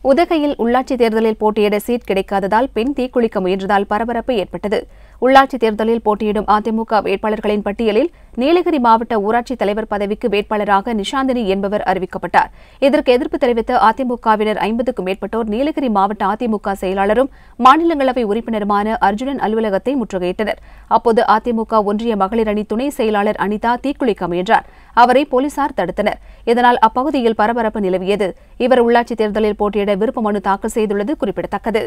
உதகையில் உள்ளாட்சித் தேர்தலில் போட்டியிட சீட் கிடைக்காததால் பெண் தீக்குளிக்க முயன்றதால் பரபரப்பு ஏற்பட்டது. உள்ளாட்சித் தேர்தலில் போட்டியிடும் அதிமுக வேட்பாளர்களின் பட்டியலில் நீலகிரி மாவட்ட ஊராட்சித் தலைவர் பதவிக்கு வேட்பாளராக நிஷாந்தினி என்பவர் அறிவிக்கப்பட்டார். இதற்கு எதிர்ப்பு தெரிவித்த அதிமுகவினர் 50க்கும் மேற்பட்டோர் நீலகிரி மாவட்ட அதிமுக செயலாளரும் மாநிலங்களவை உறுப்பினருமான அர்ஜுனன் அலுவலகத்தை முற்றுகையிட்டனர். அப்போது அதிமுக ஒன்றிய மகளிர் அணி துணை செயலாளர் அனிதா தீக்குளிக்க முயன்றார். அவரை போலீசார் தடுத்தனர். இதனால் அப்பகுதியில் பரபரப்பு நிலவியது. இவர் உள்ளாட்சித் தேர்தலில் போட்டியிட விருப்ப மனு தாக்கல் செய்துள்ளது குறிப்பிடத்தக்கது.